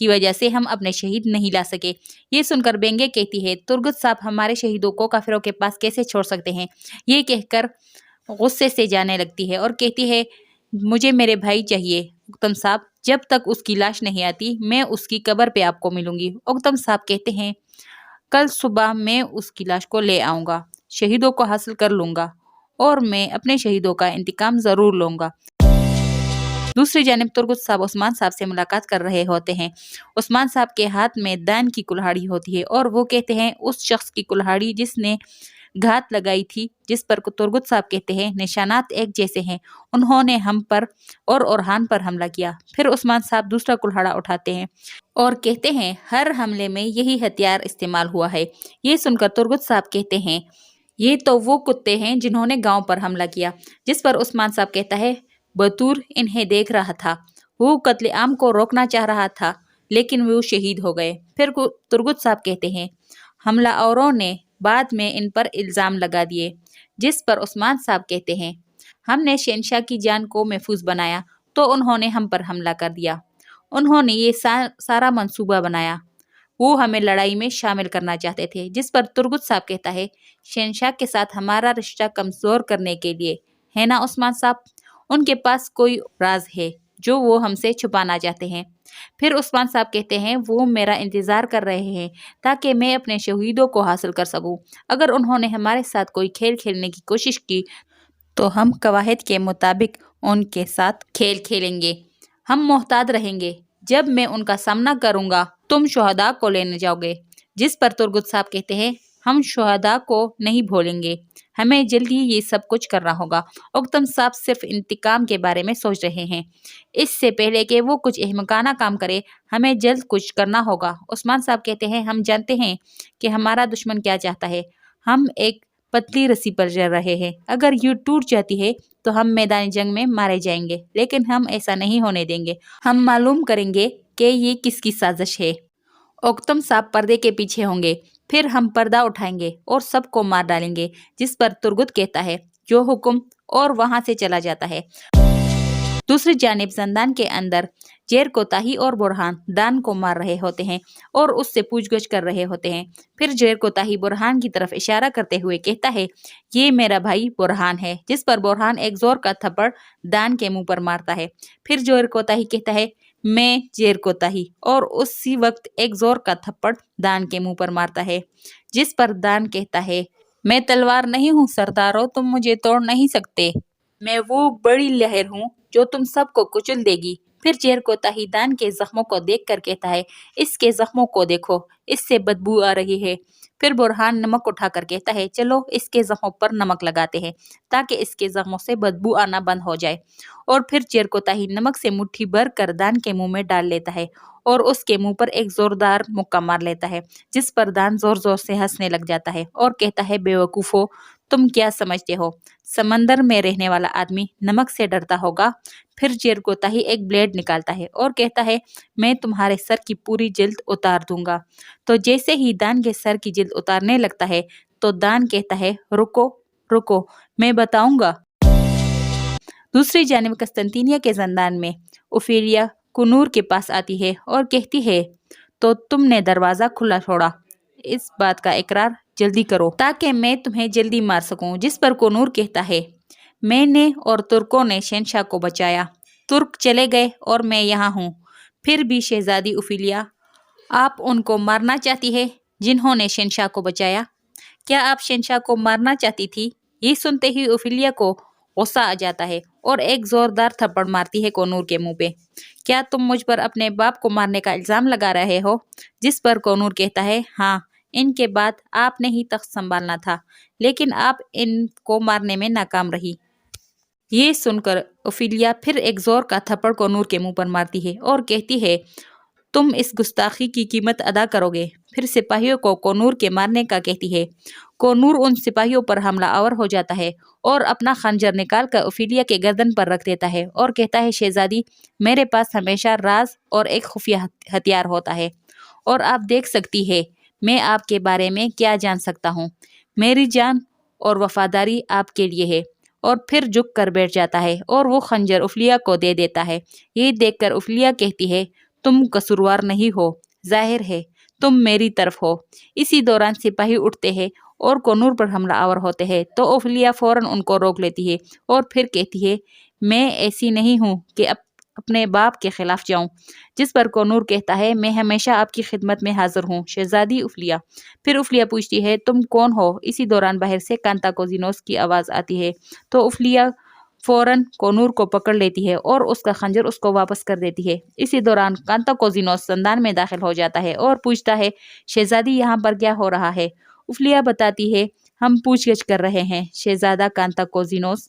کی وجہ سے ہم اپنے شہید نہیں لا سکے۔ یہ سن کر بینگے کہتی ہے ترگت صاحب ہمارے شہیدوں کو کافروں کے پاس کیسے چھوڑ سکتے ہیں؟ یہ کہہ کر غصے سے جانے لگتی ہے اور کہتی ہے مجھے میرے بھائی چاہیے اکتم صاحب، جب تک اس کی لاش نہیں آتی میں اس کی قبر پہ آپ کو ملوں گی۔ اکتم صاحب کہتے ہیں کل صبح میں اس کی لاش کو لے آؤں گا، شہیدوں کو حاصل کر لوں گا اور میں اپنے شہیدوں کا انتقام ضرور لوں گا۔ دوسری جانب ترگت صاحب عثمان صاحب سے ملاقات کر رہے ہوتے ہیں۔ عثمان صاحب کے ہاتھ میں دان کی کلہاڑی ہوتی ہے اور وہ کہتے ہیں اس شخص کی کلہاڑی جس نے گھات لگائی تھی، جس پر ترگت صاحب کہتے ہیں نشانات ایک جیسے ہیں، انہوں نے ہم پر اور اورحان پر حملہ کیا۔ پھر عثمان صاحب دوسرا کلہاڑا اٹھاتے ہیں اور کہتے ہیں ہر حملے میں یہی ہتھیار استعمال ہوا ہے۔ یہ سن کر ترگت صاحب کہتے ہیں یہ تو وہ کتے ہیں جنہوں نے گاؤں پر حملہ کیا، جس پر عثمان صاحب کہتا ہے بطور انہیں دیکھ رہا تھا، وہ قتل عام کو روکنا چاہ رہا تھا لیکن وہ شہید ہو گئے۔ پھر ترگت صاحب کہتے ہیں حملہ آوروں نے بعد میں ان پر الزام لگا دیے، جس پر عثمان صاحب کہتے ہیں ہم نے شہنشاہ کی جان کو محفوظ بنایا تو انہوں نے ہم پر حملہ کر دیا، انہوں نے یہ سارا منصوبہ بنایا، وہ ہمیں لڑائی میں شامل کرنا چاہتے تھے۔ جس پر ترگت صاحب کہتا ہے شہنشاہ کے ساتھ ہمارا رشتہ کمزور کرنے کے لیے ہے نا عثمان صاحب، ان کے پاس کوئی راز ہے جو وہ ہم سے چھپانا چاہتے ہیں۔ پھر عثمان صاحب کہتے ہیں وہ میرا انتظار کر رہے ہیں تاکہ میں اپنے شہیدوں کو حاصل کر سکوں، اگر انہوں نے ہمارے ساتھ کوئی کھیل کھیلنے کی کوشش کی تو ہم قواعد کے مطابق ان کے ساتھ کھیل کھیلیں گے، ہم محتاط رہیں گے، جب میں ان کا سامنا کروں گا تم شہداء کو لینے جاؤ گے۔ جس پر ترگت صاحب کہتے ہیں ہم شہداء کو نہیں بھولیں گے، ہمیں جلد ہی یہ سب کچھ کرنا ہوگا۔ اکتم صاحب صرف انتقام کے بارے میں سوچ رہے ہیں، اس سے پہلے کہ وہ کچھ احمقانہ کام کرے ہمیں جلد کچھ کرنا ہوگا۔ عثمان صاحب کہتے ہیں ہم جانتے ہیں کہ ہمارا دشمن کیا چاہتا ہے، ہم ایک پتلی رسی پر چل رہے ہیں، اگر یہ ٹوٹ جاتی ہے تو ہم میدان جنگ میں مارے جائیں گے، لیکن ہم ایسا نہیں ہونے دیں گے، ہم معلوم کریں گے کہ یہ کس کی سازش ہے۔ اکتم صاحب پردے کے پیچھے ہوں گے، پھر ہم پردہ اٹھائیں گے اور سب کو مار ڈالیں گے۔ جس پر ترگت کہتا ہے جو حکم، اور وہاں سے چلا جاتا ہے۔ دوسری جانب زندان کے اندر زیر کوتاہی اور برہان دان کو مار رہے ہوتے ہیں اور اس سے پوچھ گچھ کر رہے ہوتے ہیں۔ پھر زیر کوتاہی برہان کی طرف اشارہ کرتے ہوئے کہتا ہے یہ میرا بھائی برہان ہے، جس پر برہان ایک زور کا تھپڑ دان کے منہ پر مارتا ہے۔ پھر زیر کوتاہی کہتا ہے میں زیر کوتاہی، اور اسی وقت ایک زور کا تھپڑ دان کے منہ پر مارتا ہے، جس پر دان کہتا ہے میں تلوار نہیں ہوں سردارو، تم مجھے توڑ نہیں سکتے، میں وہ بڑی لہر ہوں جو تم سب کو کچل دے گی۔ پھر زیر کوتاہی دان کے زخموں کو دیکھ کر کہتا ہے اس کے زخموں کو دیکھو، اس سے بدبو آ رہی ہے۔ پھر برہان نمک اٹھا کر کہتا ہے چلو اس کے زخموں پر نمک لگاتے ہیں تاکہ اس کے زخموں سے بدبو آنا بند ہو جائے، اور پھر زیر کوتاہی نمک سے مٹھی بھر کر دان کے منہ میں ڈال لیتا ہے اور اس کے منہ پر ایک زوردار مکہ مار لیتا ہے، جس پر دان زور زور سے ہنسنے لگ جاتا ہے اور کہتا ہے بے وقوفو، تم کیا سمجھتے ہو سمندر میں رہنے والا آدمی نمک سے ڈرتا ہوگا؟ پھر زیر کوتاہی ایک بلیڈ نکالتا ہے اور کہتا ہے میں تمہارے سر کی پوری جلد اتار دوں گا۔ تو جیسے ہی دان کے سر کی جلد اتارنے لگتا ہے تو دان کہتا ہے رکو رکو میں بتاؤں گا۔ دوسری جانب قسطنطنیہ کے زندان میں اوفیلیا کنور کے پاس آتی ہے اور کہتی ہے تو تم نے دروازہ کھلا چھوڑا، اس بات کا اقرار جلدی کرو تاکہ میں تمہیں جلدی مار سکوں۔ جس پر کنور کہتا ہے میں نے اور ترکوں نے شہنشاہ کو بچایا، ترک چلے گئے اور میں یہاں ہوں، پھر بھی شہزادی اوفیلیا آپ ان کو مارنا چاہتی ہے جنہوں نے شہنشاہ کو بچایا؟ کیا آپ شہنشاہ کو مارنا چاہتی تھی؟ یہ سنتے ہی اوفیلیا کو غصہ آ جاتا ہے اور ایک زوردار تھپڑ مارتی ہے کنور کے منہ پہ۔ کیا تم مجھ پر اپنے باپ کو مارنے کا الزام لگا رہے ہو؟ جس پر کنور کہتا ہے ہاں، ان کے بعد آپ نے ہی تخت سنبھالنا تھا، لیکن آپ ان کو مارنے میں ناکام رہی۔ یہ سن کر اوفیلیا پھر ایک زور کا تھپڑ کنور کے منہ پر مارتی ہے اور کہتی ہے تم اس گستاخی کی قیمت ادا کرو گے۔ پھر سپاہیوں کو کنور کے مارنے کا کہتی ہے۔ کنور ان سپاہیوں پر حملہ آور ہو جاتا ہے اور اپنا خنجر نکال کر اوفیلیا کے گردن پر رکھ دیتا ہے اور کہتا ہے شہزادی میرے پاس ہمیشہ راز اور ایک خفیہ ہتھیار ہوتا ہے، اور آپ دیکھ سکتی ہے میں آپ کے بارے میں کیا جان سکتا ہوں، میری جان اور وفاداری آپ کے لیے ہے۔ اور پھر جھک کر بیٹھ جاتا ہے اور وہ خنجر اوفیلیا کو دے دیتا ہے۔ یہ دیکھ کر اوفیلیا کہتی ہے تم قصوروار نہیں ہو، ظاہر ہے تم میری طرف ہو۔ اسی دوران سپاہی اٹھتے ہیں اور کونور پر حملہ آور ہوتے ہیں تو اوفیلیا فوراً ان کو روک لیتی ہے اور پھر کہتی ہے میں ایسی نہیں ہوں کہ اپنے باپ کے خلاف جاؤں، جس پر کونور کہتا ہے میں ہمیشہ آپ کی خدمت میں حاضر ہوں شہزادی اوفیلیا۔ پھر اوفیلیا پوچھتی ہے تم کون ہو؟ اسی دوران باہر سے کانتاکوزینوس کی آواز آتی ہے تو اوفیلیا فوراً کونور کو پکڑ لیتی ہے اور اس کا خنجر اس کو واپس کر دیتی ہے۔ اسی دوران کانتاکوزینوس زندان میں داخل ہو جاتا ہے اور پوچھتا ہے شہزادی یہاں پر کیا ہو رہا ہے؟ اوفیلیا بتاتی ہے ہم پوچھ گچھ کر رہے ہیں شہزادہ کانتاکوزینوس،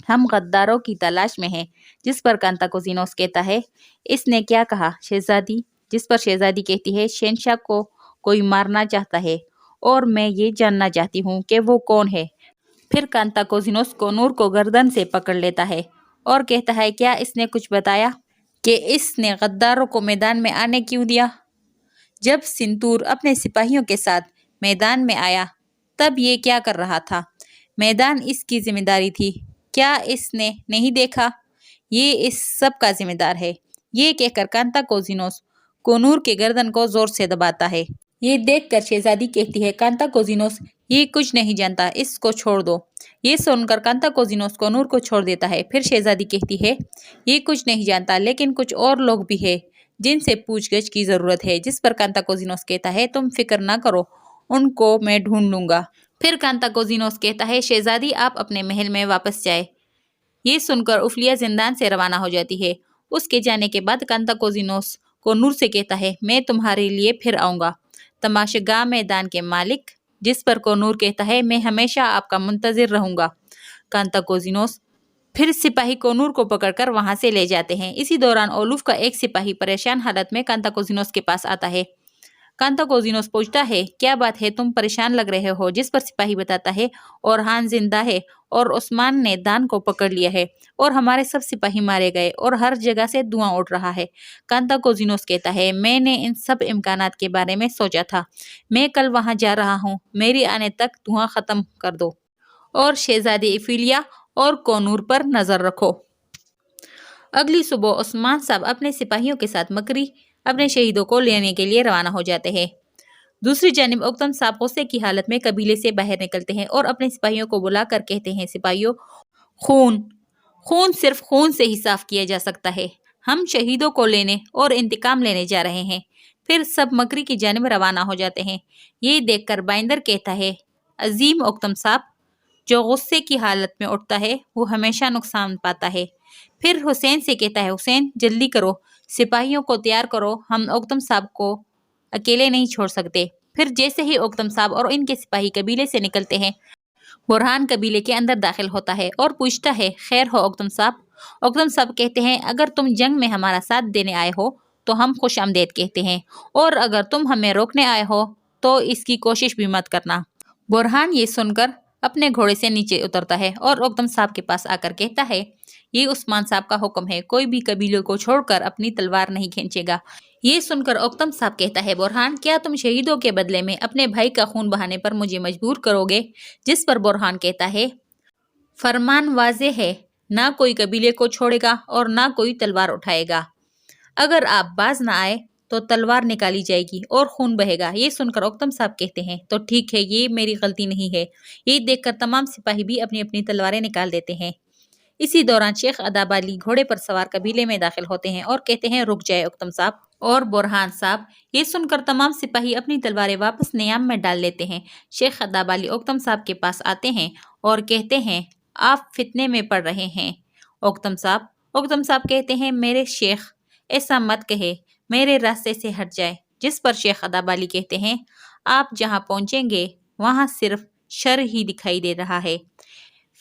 ہم غداروں کی تلاش میں ہیں۔ جس پر کانتاکوزینوس کہتا ہے اس نے کیا کہا شہزادی؟ جس پر شہزادی کہتی ہے شہنشاہ کو کوئی مارنا چاہتا ہے اور میں یہ جاننا چاہتی ہوں کہ وہ کون ہے۔ پھر کانتاکوزینوس کونور کو گردن سے پکڑ لیتا ہے اور کہتا ہے کیا اس نے کچھ بتایا کہ اس نے غداروں کو میدان میں آنے کیوں دیا؟ جب سنتور اپنے سپاہیوں کے ساتھ میدان میں آیا تب یہ کیا کر رہا تھا؟ میدان اس کی ذمہ داری تھی، کیا اس نے نہیں دیکھا؟ یہ اس سب کا ذمہ دار ہے۔ یہ کہہ کر کانتاکوزینوس کونور کے گردن کو زور سے دباتا ہے۔ یہ دیکھ کر شہزادی کہتی ہے کانتاکوزینوس یہ کچھ نہیں جانتا، اس کو چھوڑ دو۔ یہ سن کر کانتاکوزینوس کونور کو چھوڑ دیتا ہے۔ پھر شہزادی کہتی ہے یہ کچھ نہیں جانتا لیکن کچھ اور لوگ بھی ہیں جن سے پوچھ گچھ کی ضرورت ہے۔ جس پر کانتاکوزینوس کہتا ہے تم فکر نہ کرو، ان کو میں ڈھونڈ لوں گا۔ پھر کانتاکوزینوس کہتا ہے شہزادی آپ اپنے محل میں واپس جائیں۔ یہ سن کر اوفیلیا زندان سے روانہ ہو جاتی ہے۔ اس کے جانے کے بعد کانتاکوزینوس کونور سے کہتا ہے میں تمہارے لیے پھر آؤں گا تماشاگاہ میدان کے مالک۔ جس پر کونور کہتا ہے میں ہمیشہ آپ کا منتظر رہوں گا۔ کانتاکوزینوس پھر سپاہی کونور کو پکڑ کر وہاں سے لے جاتے ہیں۔ اسی دوران اولوف کا ایک سپاہی پریشان حالت میں کانتاکوزینوس کے پاس آتا ہے۔ کانتاکوزینوس پوچھتا ہے کیا بات ہے تم پریشان لگ رہے ہو؟ جس پر سپاہی بتاتا ہے اورہان زندہ ہے اور عثمان نے دان کو پکڑ لیا ہے اور ہمارے سب سپاہی مارے گئے اور ہر جگہ سے دھواں اٹھ رہا ہے۔ کانتاکوزینوس کہتا ہے میں نے ان سب امکانات کے بارے میں سوچا تھا، میں کل وہاں جا رہا ہوں، میری آنے تک دھواں ختم کر دو اور شہزادی اوفیلیا اور کونور پر نظر رکھو۔ اگلی صبح عثمان صاحب اپنے سپاہیوں کے ساتھ مکری اپنے شہیدوں کو لینے کے لیے روانہ ہو جاتے ہیں۔ دوسری جانب اوکتم صاحب غصے کی حالت میں قبیلے سے باہر نکلتے ہیں اور اپنے سپاہیوں کو بلا کر کہتے ہیں سپاہیوں خون صرف خون سے ہی صاف کیا جا سکتا ہے، ہم شہیدوں کو لینے اور انتقام لینے جا رہے ہیں۔ پھر سب مکری کی جانب روانہ ہو جاتے ہیں۔ یہ دیکھ کر بائندر کہتا ہے عظیم اوکتم صاحب جو غصے کی حالت میں اٹھتا ہے وہ ہمیشہ نقصان پاتا ہے۔ پھر حسین سے کہتا ہے حسین جلدی کرو، سپاہیوں کو تیار کرو، ہم اوکتم صاحب کو اکیلے نہیں چھوڑ سکتے۔ پھر جیسے ہی اوکتم صاحب اور ان کے سپاہی قبیلے سے نکلتے ہیں برہان قبیلے کے اندر داخل ہوتا ہے اور پوچھتا ہے خیر ہو اوکتم صاحب؟ اوکتم صاحب کہتے ہیں اگر تم جنگ میں ہمارا ساتھ دینے آئے ہو تو ہم خوش آمدید کہتے ہیں اور اگر تم ہمیں روکنے آئے ہو تو اس کی کوشش بھی مت کرنا۔ برہان یہ سن کر اپنے گھوڑے سے نیچے اترتا ہے اور اوکتم صاحب کے پاس آ کر کہتا ہے یہ عثمان صاحب کا حکم ہے، کوئی بھی قبیلے کو چھوڑ کر اپنی تلوار نہیں کھینچے گا۔ یہ سن کر اوکتم صاحب کہتا ہے برہان کیا تم شہیدوں کے بدلے میں اپنے بھائی کا خون بہانے پر مجھے مجبور کرو گے؟ جس پر برہان کہتا ہے فرمان واضح ہے، نہ کوئی قبیلے کو چھوڑے گا اور نہ کوئی تلوار اٹھائے گا، اگر آپ باز نہ آئے تو تلوار نکالی جائے گی اور خون بہے گا۔ یہ سن کر اوکتم صاحب کہتے ہیں تو ٹھیک ہے، یہ میری غلطی نہیں ہے۔ یہ دیکھ کر تمام سپاہی بھی اپنی اپنی تلواریں نکال دیتے ہیں۔ اسی دوران شیخ اداب علی گھوڑے پر سوار قبیلے میں داخل ہوتے ہیں اور کہتے ہیں رک جائے اوکتم صاحب اور برہان صاحب۔ یہ سن کر تمام سپاہی اپنی تلواریں واپس نیام میں ڈال لیتے ہیں۔ شیخ اداب علی اوکتم صاحب کے پاس آتے ہیں اور کہتے ہیں آپ فتنے میں پڑ رہے ہیں اوکتم صاحب کہتے ہیں میرے شیخ ایسا مت کہے، میرے راستے سے ہٹ جائے۔ جس پر شیخ اداب علی کہتے ہیں آپ جہاں پہنچیں گے وہاں صرف شر ہی دکھائی دے رہا ہے،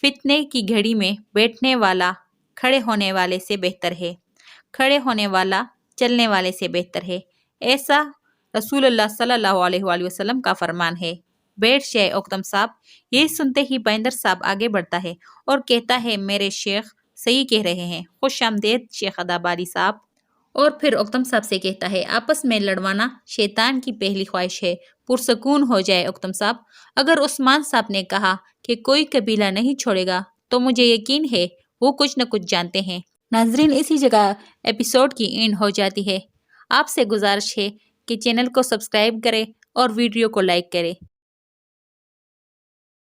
فتنے کی گھڑی میں بیٹھنے والا کھڑے ہونے والے سے بہتر ہے، کھڑے ہونے والا چلنے والے سے بہتر ہے، ایسا رسول اللہ صلی اللہ علیہ وآلہ وسلم کا فرمان ہے۔ بیٹھ جائے اوکتم صاحب۔ یہ سنتے ہی بائندر صاحب آگے بڑھتا ہے اور کہتا ہے میرے شیخ صحیح کہہ رہے ہیں، خوش آمدید شیخ اداب علی صاحب۔ اور پھر اوکتم صاحب سے کہتا ہے آپس میں لڑوانا شیطان کی پہلی خواہش ہے، پرسکون ہو جائے اوکتم صاحب۔ اگر عثمان صاحب نے کہا کہ کوئی قبیلہ نہیں چھوڑے گا تو مجھے یقین ہے وہ کچھ نہ کچھ جانتے ہیں۔ ناظرین اسی جگہ ایپیسوڈ کی اینڈ ہو جاتی ہے۔ آپ سے گزارش ہے کہ چینل کو سبسکرائب کریں اور ویڈیو کو لائک کریں۔